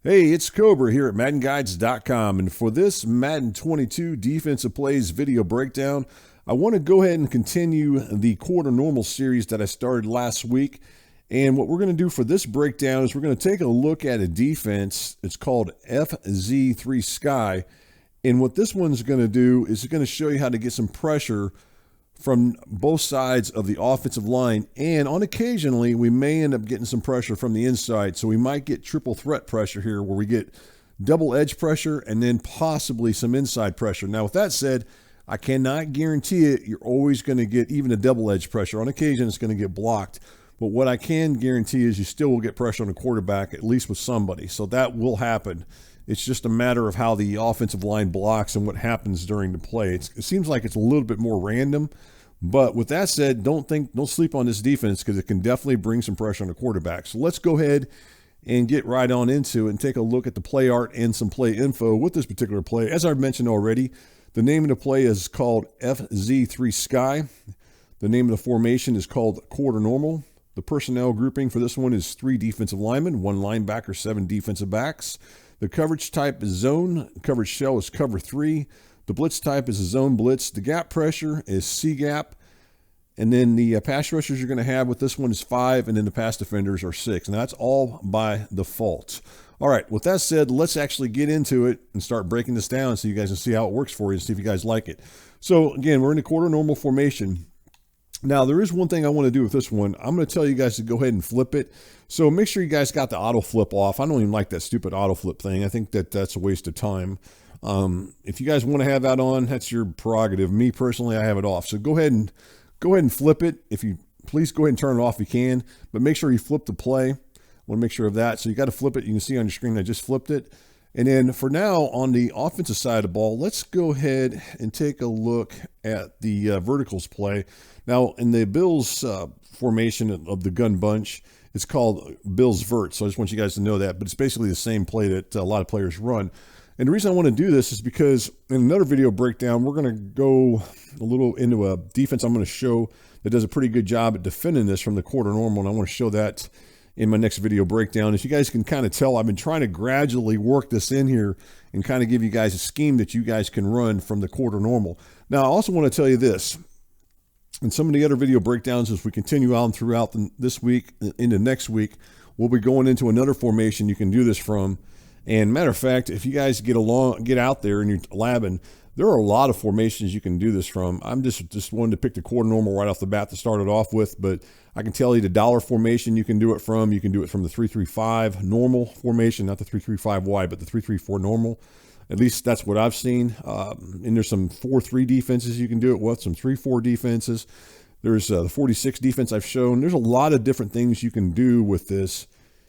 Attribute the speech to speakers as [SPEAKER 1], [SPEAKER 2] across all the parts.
[SPEAKER 1] Hey, it's Cobra here at MaddenGuides.com, and for this Madden 22 defensive plays video breakdown, I want to go ahead and continue the quarter normal series that I started last week. And what we're going to do for this breakdown is we're going to take a look at a defense. It's called Fz3 Sky, and what this one's going to do is it's going to show you how to get some pressure from both sides of the offensive line, and on occasionally we may end up getting some pressure from the inside. So we might get triple threat pressure here where we get double edge pressure and then possibly some inside pressure. Now with that said, I cannot guarantee it you're always going to get even a double edge pressure. On occasion it's going to get blocked, but what I can guarantee is you still will get pressure on the quarterback, at least with somebody. So that will happen. It's just a matter of how the offensive line blocks and what happens during the play. It seems like it's a little bit more random. But with that said, don't sleep on this defense because it can definitely bring some pressure on the quarterback. So let's go ahead and get right on into it and take a look at the play art and some play info with this particular play. As I've mentioned already, the name of the play is called Fz3 Sky. The name of the formation is called quarter normal. The personnel grouping for this one is 3 defensive linemen, 1 linebacker, 7 defensive backs. The coverage type is zone. The coverage shell is cover 3. The blitz type is a zone blitz. The gap pressure is C gap. And then the pass rushers you're going to have with this one is 5, and then the pass defenders are 6. And that's all by default. All right, with that said, let's actually get into it and start breaking this down so you guys can see how it works for you and see if you guys like it. So again, we're in the quarter normal formation. Now, there is one thing I want to do with this one. I'm going to tell you guys to go ahead and flip it. So make sure you guys got the auto flip off. I don't even like that stupid auto flip thing. I think that that's a waste of time. If you guys want to have that on, that's your prerogative. Me personally, I have it off. So go ahead and flip it. If you please go ahead and turn it off if you can, but make sure you flip the play. I want to make sure of that. So you got to flip it. You can see on your screen I just flipped it. And then for now on the offensive side of the ball, let's go ahead and take a look at the verticals play. Now in the Bills formation of the gun bunch, it's called Bills Vert. So I just want you guys to know that, but it's basically the same play that a lot of players run. And the reason I want to do this is because in another video breakdown, we're going to go a little into a defense I'm going to show that does a pretty good job at defending this from the quarter normal. And I want to show that in my next video breakdown. As you guys can kind of tell, I've been trying to gradually work this in here and kind of give you guys a scheme that you guys can run from the quarter normal. Now, I also want to tell you this. In some of the other video breakdowns, as we continue on throughout this week into next week, we'll be going into another formation you can do this from. And matter of fact, if you guys get out there and you're labbing, there are a lot of formations you can do this from. I'm just wanting to pick the quarter normal right off the bat to start it off with, but I can tell you the dollar formation you can do it from. You can do it from the 3-3-5 normal formation, not the 3-3-5 wide, but the 3-3-4 normal. At least that's what I've seen. And there's some 4-3 defenses you can do it with, some 3-4 defenses. There's the 46 defense I've shown. There's a lot of different things you can do with this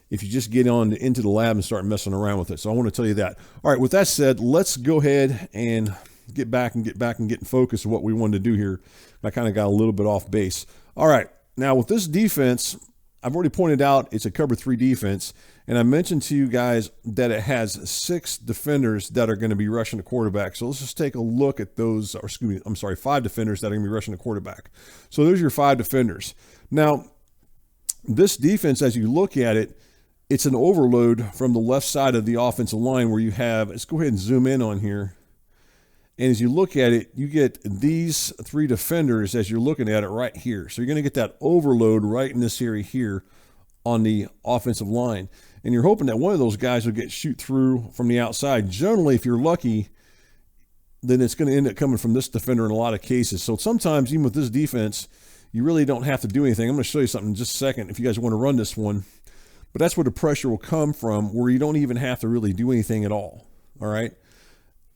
[SPEAKER 1] if you just get on into the lab and start messing around with it. So I want to tell you that. All right, with that said, let's go ahead and get back and get in focus of what we wanted to do here. I kind of got a little bit off base. All right, now with this defense, I've already pointed out it's a cover 3 defense, and I mentioned to you guys that it has 6 defenders that are going to be rushing the quarterback. So let's just take a look at those, or excuse me, I'm sorry, 5 defenders that are going to be rushing the quarterback. So there's your 5 defenders. Now, this defense, as you look at it, it's an overload from the left side of the offensive line where you have, let's go ahead and zoom in on here. And as you look at it, you get these 3 defenders as you're looking at it right here. So you're going to get that overload right in this area here on the offensive line. And you're hoping that one of those guys will get shoot through from the outside. Generally, if you're lucky, then it's going to end up coming from this defender in a lot of cases. So sometimes, even with this defense, you really don't have to do anything. I'm going to show you something in just a second if you guys want to run this one. But that's where the pressure will come from, where you don't even have to really do anything at all, all right,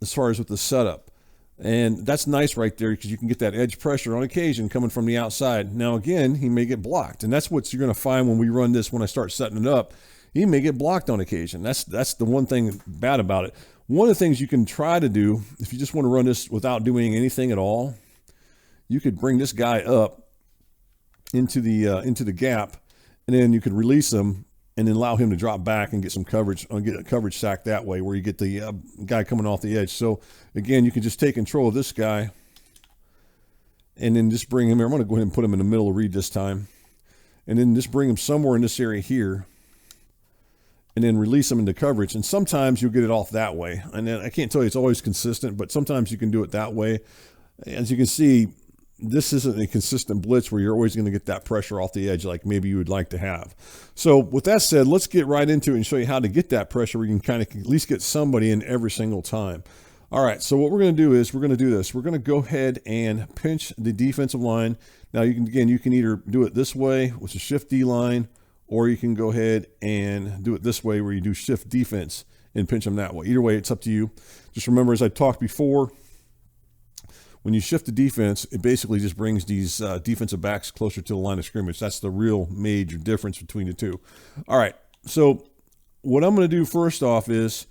[SPEAKER 1] as far as with the setup. And that's nice right there because you can get that edge pressure on occasion coming from the outside. Now, again, he may get blocked, and that's what you're going to find when we run this, when I start setting it up. He may get blocked on occasion. That's the one thing bad about it. One of the things you can try to do, if you just want to run this without doing anything at all, you could bring this guy up into the gap, and then you could release him and then allow him to drop back and get some coverage, get a coverage sack that way where you get the guy coming off the edge. So again, you can just take control of this guy and then just bring him here. I'm going to go ahead and put him in the middle of read this time. And then just bring him somewhere in this area here. and then release them into coverage. And sometimes you'll get it off that way. And then I can't tell you it's always consistent, but sometimes you can do it that way. As you can see, this isn't a consistent blitz where you're always going to get that pressure off the edge like maybe you would like to have. So with that said, let's get right into it and show you how to get that pressure where you can kind of at least get somebody in every single time. All right, so what we're going to do is we're going to do this. We're going to go ahead and pinch the defensive line. Now, you can either do it this way, which is shift D line, or you can go ahead and do it this way where you do shift defense and pinch them that way. Either way, it's up to you. Just remember, as I talked before, when you shift the defense, it basically just brings these defensive backs closer to the line of scrimmage. That's the real major difference between the two. All right, so what I'm going to do first off is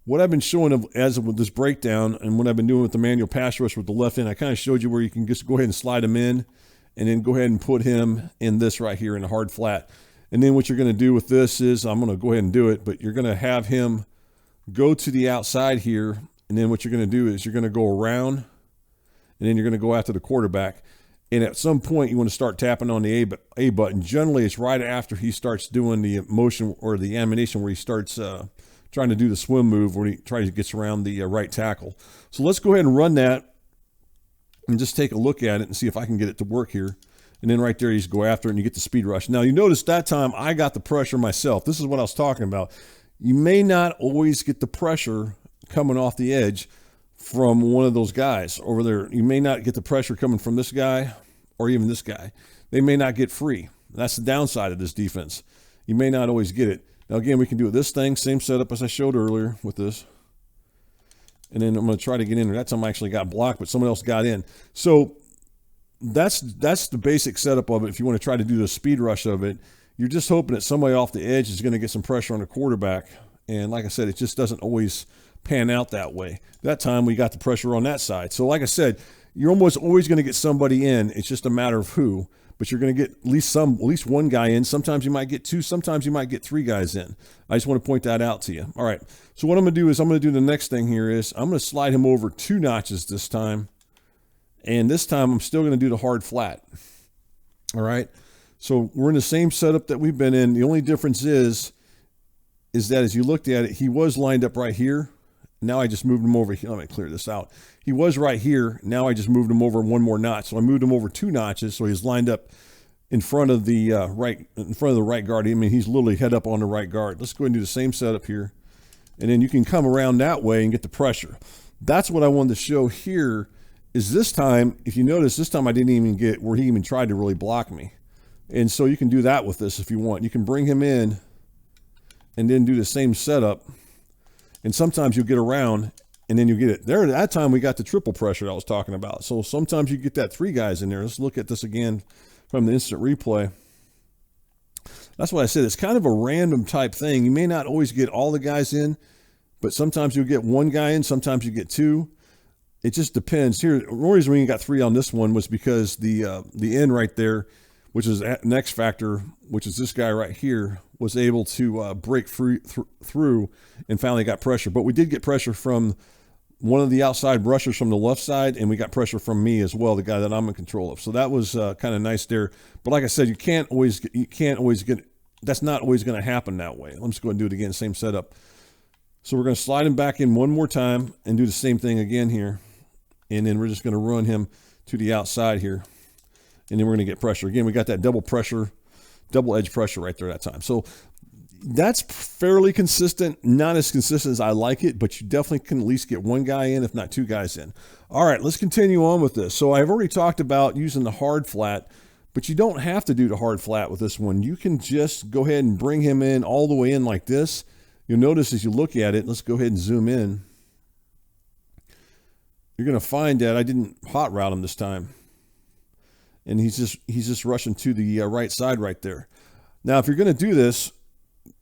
[SPEAKER 1] what I've been showing with this breakdown and what I've been doing with the manual pass rush with the left end. I kind of showed you where you can just go ahead and slide him in and then go ahead and put him in this right here in a hard flat. And then what you're going to do with this is, I'm going to go ahead and do it, but you're going to have him go to the outside here. And then what you're going to do is you're going to go around and then you're going to go after the quarterback. And at some point you want to start tapping on the A button. Generally, it's right after he starts doing the motion or the animation where he starts trying to do the swim move where he tries to get around the right tackle. So let's go ahead and run that and just take a look at it and see if I can get it to work here. And then right there, you just go after it and you get the speed rush. Now, you notice that time I got the pressure myself. This is what I was talking about. You may not always get the pressure coming off the edge from one of those guys over there. You may not get the pressure coming from this guy or even this guy. They may not get free. That's the downside of this defense. You may not always get it. Now, again, we can do this thing, same setup as I showed earlier with this. And then I'm going to try to get in there. That time I actually got blocked, but someone else got in. So that's the basic setup of it. If you want to try to do the speed rush of it, you're just hoping that somebody off the edge is going to get some pressure on the quarterback. And like I said, it just doesn't always pan out that way. That time we got the pressure on that side. So like I said, you're almost always going to get somebody in. It's just a matter of who. But you're going to get at least one guy in. Sometimes you might get two. Sometimes you might get three guys in. I just want to point that out to you. All right. So what I'm going to do is I'm going to do the next thing here is I'm going to slide him over 2 notches this time. And this time I'm still going to do the hard flat. All right. So we're in the same setup that we've been in. The only difference is that as you looked at it, he was lined up right here. Now I just moved him over here. Let me clear this out. He was right here. Now I just moved him over 1 more notch. So I moved him over 2 notches. So he's lined up in front of the right guard. I mean, he's literally head up on the right guard. Let's go ahead and do the same setup here. And then you can come around that way and get the pressure. That's what I wanted to show here is this time, if you notice, this time I didn't even get where he even tried to really block me. And so you can do that with this if you want. You can bring him in and then do the same setup. And sometimes you'll get around and then you get it. There, at that time, we got the triple pressure I was talking about. So sometimes you get that 3 guys in there. Let's look at this again from the instant replay. That's what I said. It's kind of a random type thing. You may not always get all the guys in, but sometimes you'll get 1 guy in. Sometimes you get 2. It just depends. Here, the reason we got 3 on this one was because the end right there, which is an X factor, which is this guy right here, was able to break through and finally got pressure. But we did get pressure from one of the outside rushers from the left side, and we got pressure from me as well, the guy that I'm in control of. So that was kind of nice there. But like I said, you can't always get. That's not always going to happen that way. Let me just go ahead and do it again, same setup. So we're going to slide him back in 1 more time and do the same thing again here, and then we're just going to run him to the outside here, and then we're going to get pressure again. We got that double edge pressure right there that time. So that's fairly consistent, not as consistent as I like it, but you definitely can at least get 1 guy in, if not 2 guys in. All right, let's continue on with this. So I've already talked about using the hard flat, but you don't have to do the hard flat with this one. You can just go ahead and bring him in all the way in like this. You'll notice as you look at it, let's go ahead and zoom in. You're going to find that I didn't hot route him this time. And he's just rushing to the right side right there. Now, if you're going to do this,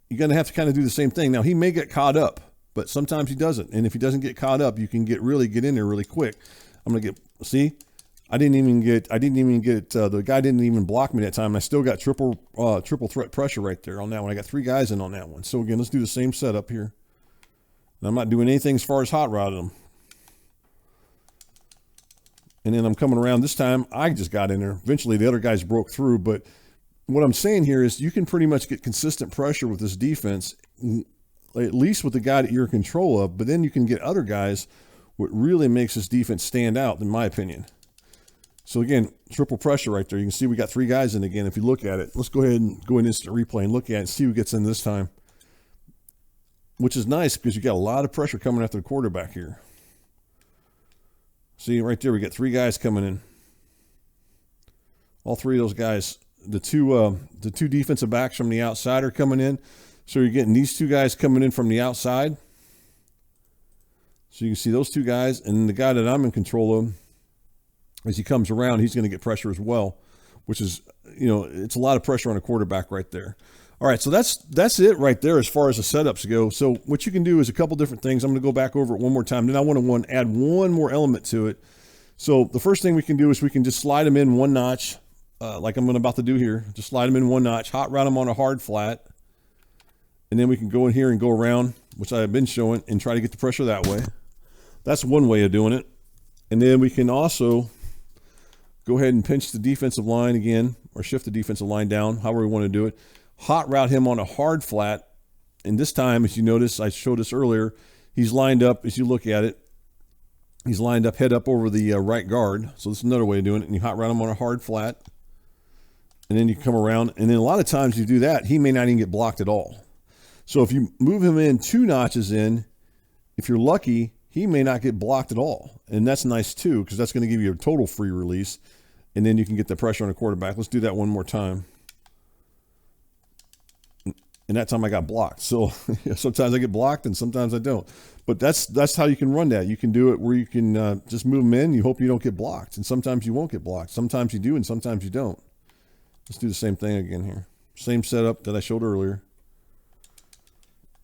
[SPEAKER 1] you're going to have to kind of do the same thing. Now, he may get caught up, but sometimes he doesn't. And if he doesn't get caught up, you can get in there really quick. I'm going to see, I didn't even get, the guy didn't even block me that time. I still got triple threat pressure right there on that one. I got 3 guys in on that one. So again, let's do the same setup here. And I'm not doing anything as far as hot routing him. And then I'm coming around this time. I just got in there. Eventually the other guys broke through, but what I'm saying here is you can pretty much get consistent pressure with this defense, at least with the guy that you're in control of, but then you can get other guys. What really makes this defense stand out, in my opinion. So again, triple pressure right there. You can see we got 3 guys in again. If you look at it, let's go ahead and go in instant replay and look at it and see who gets in this time, which is nice because you got a lot of pressure coming after the quarterback here. See right there, we got 3 guys coming in. All 3 of those guys, the two defensive backs from the outside are coming in. So you're getting these 2 guys coming in from the outside. So you can see those 2 guys, and the guy that I'm in control of, as he comes around, he's going to get pressure as well, which is, you know, it's a lot of pressure on a quarterback right there. All right, so that's it right there as far as the setups go. So what you can do is a couple different things. I'm going to go back over it one more time. Then I want to add one more element to it. So the first thing we can do is we can just slide them in 1 notch, like I'm about to do here. Just slide them in 1 notch, hot route them on a hard flat, and then we can go in here and go around, which I have been showing, and try to get the pressure that way. That's one way of doing it. And then we can also go ahead and pinch the defensive line again, or shift the defensive line down, however we want to do it. Hot route him on a hard flat. And this time, as you notice, I showed this earlier, he's lined up, as you look at it, he's lined up head up over the right guard. So this is another way of doing it. And you hot route him on a hard flat. And then you come around. And then a lot of times you do that, he may not even get blocked at all. So if you move him in 2 notches in, if you're lucky, he may not get blocked at all. And that's nice too, because that's going to give you a total free release. And then you can get the pressure on a quarterback. Let's do that one more time. And that time I got blocked. So sometimes I get blocked and sometimes I don't. But that's how you can run that. You can do it where you can just move them in. You hope you don't get blocked. And sometimes you won't get blocked. Sometimes you do and sometimes you don't. Let's do the same thing again here. Same setup that I showed earlier.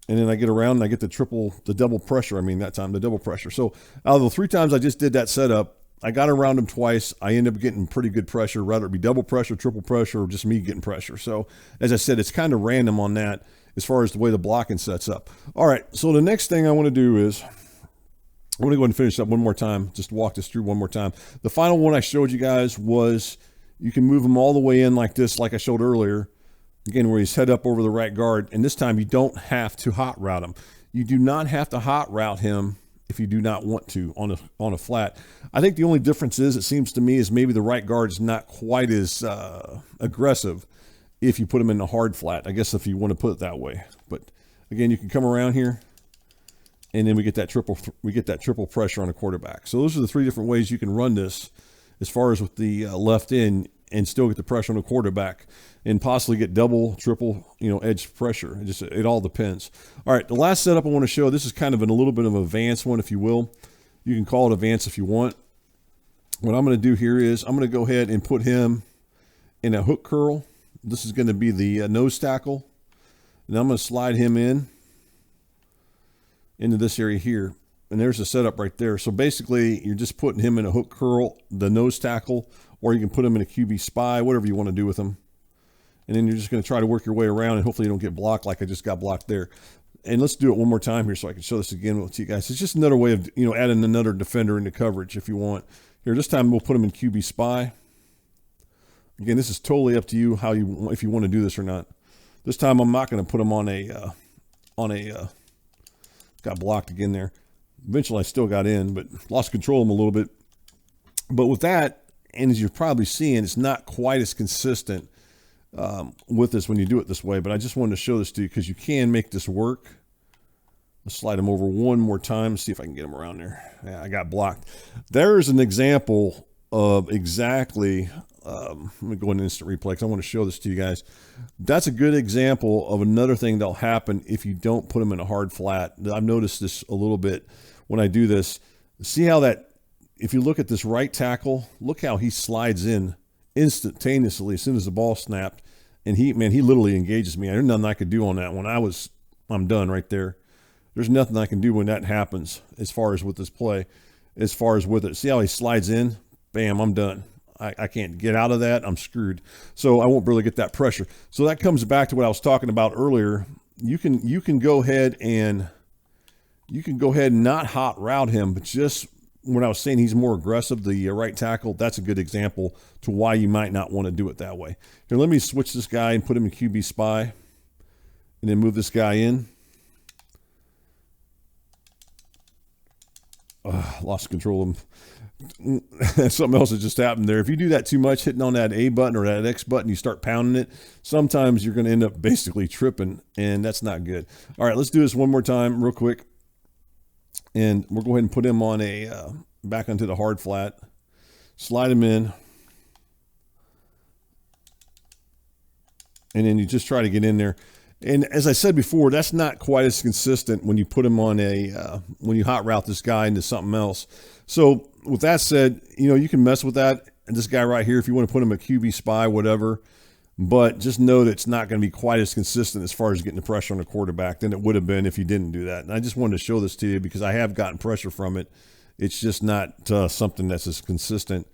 [SPEAKER 1] And then I get around and I get the double pressure. I mean, that time, the double pressure. So out of the 3 times I just did that setup, I got around him twice. I end up getting pretty good pressure, whether it be double pressure, triple pressure, or just me getting pressure. So as I said, it's kind of random on that as far as the way the blocking sets up. All right, so the next thing I want to do is I want to go ahead and finish up one more time, just walk this through one more time. The final one I showed you guys was you can move them all the way in like this, like I showed earlier. Again, where he's head up over the right guard. And this time you don't have to hot route him. You do not have to hot route him if you do not want to on a flat. I think the only difference is, it seems to me, is maybe the right guard is not quite as aggressive if you put him in a hard flat. I guess if you want to put it that way. But again, you can come around here and then we get that triple pressure on a quarterback. So those are the 3 different ways you can run this as far as with the left in, and still get the pressure on the quarterback and possibly get double, triple, edge pressure. It all depends. All right, the last setup I want to show, this is kind of a little bit of an advanced one, if you will. You can call it advanced if you want. What I'm going to do here is I'm going to go ahead and put him in a hook curl. This is going to be the nose tackle. And I'm going to slide him into this area here. And there's the setup right there. So basically, you're just putting him in a hook curl, the nose tackle, or you can put him in a QB spy, whatever you want to do with him. And then you're just going to try to work your way around, and hopefully you don't get blocked like I just got blocked there. And let's do it one more time here so I can show this again with you guys. It's just another way of, adding another defender into coverage if you want. Here, this time we'll put him in QB spy. Again, this is totally up to you if you want to do this or not. This time I'm not going to put him on a got blocked again there. Eventually I still got in, but lost control of him a little bit. But with that, and as you're probably seeing, it's not quite as consistent with this when you do it this way. But I just wanted to show this to you because you can make this work. Let's slide him over one more time. See if I can get him around there. Yeah, I got blocked. There's an example of exactly, let me go into instant replay because I want to show this to you guys. That's a good example of another thing that'll happen if you don't put him in a hard flat. I've noticed this a little bit when I do this. See how that, if you look at this right tackle, look how he slides in instantaneously as soon as the ball snapped. And he literally engages me. There's nothing I could do on that one. I'm done right there. There's nothing I can do when that happens as far as with this play, as far as with it. See how he slides in? Bam, I'm done. I can't get out of that. I'm screwed. So I won't really get that pressure. So that comes back to what I was talking about earlier. You can go ahead and not hot route him, but just when I was saying he's more aggressive, the right tackle, that's a good example to why you might not want to do it that way. Here, let me switch this guy and put him in QB spy, and then move this guy in. Lost control of him. Something else has just happened there. If you do that too much, hitting on that A button or that X button, you start pounding it, sometimes you're going to end up basically tripping, and that's not good. All right, let's do this one more time real quick. And we'll go ahead and put him on a back onto the hard flat. Slide him in. And then you just try to get in there. And as I said before, that's not quite as consistent when you put him on a, when you hot route this guy into something else. So with that said, you know, you can mess with that. And this guy right here, if you want to put him a QB spy, whatever, but just know that it's not going to be quite as consistent as far as getting the pressure on the quarterback than it would have been if you didn't do that. And I just wanted to show this to you because I have gotten pressure from it. It's just not something that's as consistent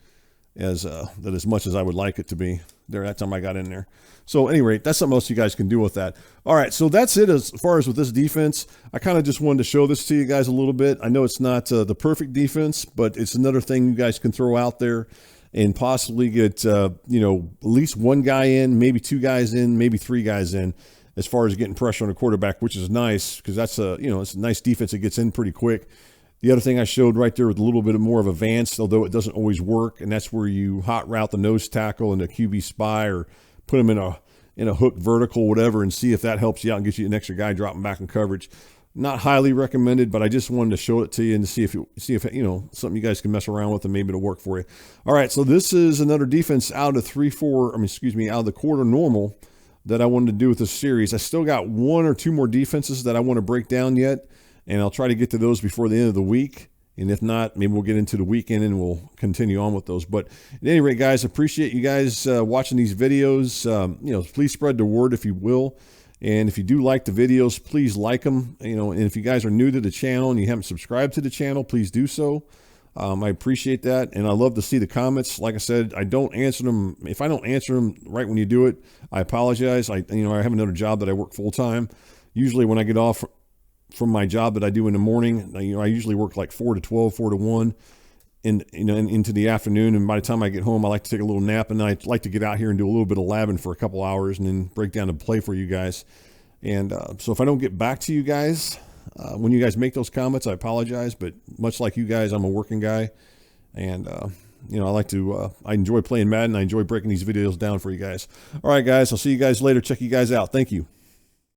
[SPEAKER 1] as as much as I would like it to be. There, that time I got in there. So at any rate, that's something else you guys can do with that. All right, so that's it as far as with this defense. I kind of just wanted to show this to you guys a little bit. I know it's not the perfect defense, but it's another thing you guys can throw out there and possibly get, you know, at least one guy in, maybe two guys in, maybe three guys in as far as getting pressure on the quarterback, which is nice because that's a, you know, it's a nice defense that gets in pretty quick. The other thing I showed right there with a little bit more of advanced, although it doesn't always work, and that's where you hot route the nose tackle and the QB spy or put them in a hook vertical, whatever, and see if that helps you out and gets you an extra guy dropping back in coverage. Not highly recommended, but I just wanted to show it to you and to see if you know, something you guys can mess around with and maybe it'll work for you. All right, so this is another defense out of out of the quarter normal that I wanted to do with this series. I still got one or two more defenses that I want to break down yet, and I'll try to get to those before the end of the week. And if not, maybe we'll get into the weekend and we'll continue on with those. But at any rate, guys, appreciate you guys watching these videos. You know, please spread the word if you will. And if you do like the videos, please like them. You know, and if you guys are new to the channel and you haven't subscribed to the channel, please do so. I appreciate that. And I love to see the comments. Like I said, I don't answer them. If I don't answer them right when you do it, I apologize. I have another job that I work full time. Usually when I get off from my job that I do in the morning, you know, I usually work like 4 to 12, 4 to 1, and into the afternoon. And by the time I get home, I like to take a little nap, and I like to get out here and do a little bit of labbing for a couple hours, and then break down the play for you guys. And so if I don't get back to you guys when you guys make those comments, I apologize. But much like you guys, I'm a working guy, and you know, I like to I enjoy playing Madden. I enjoy breaking these videos down for you guys. All right, guys, I'll see you guys later. Check you guys out. Thank you.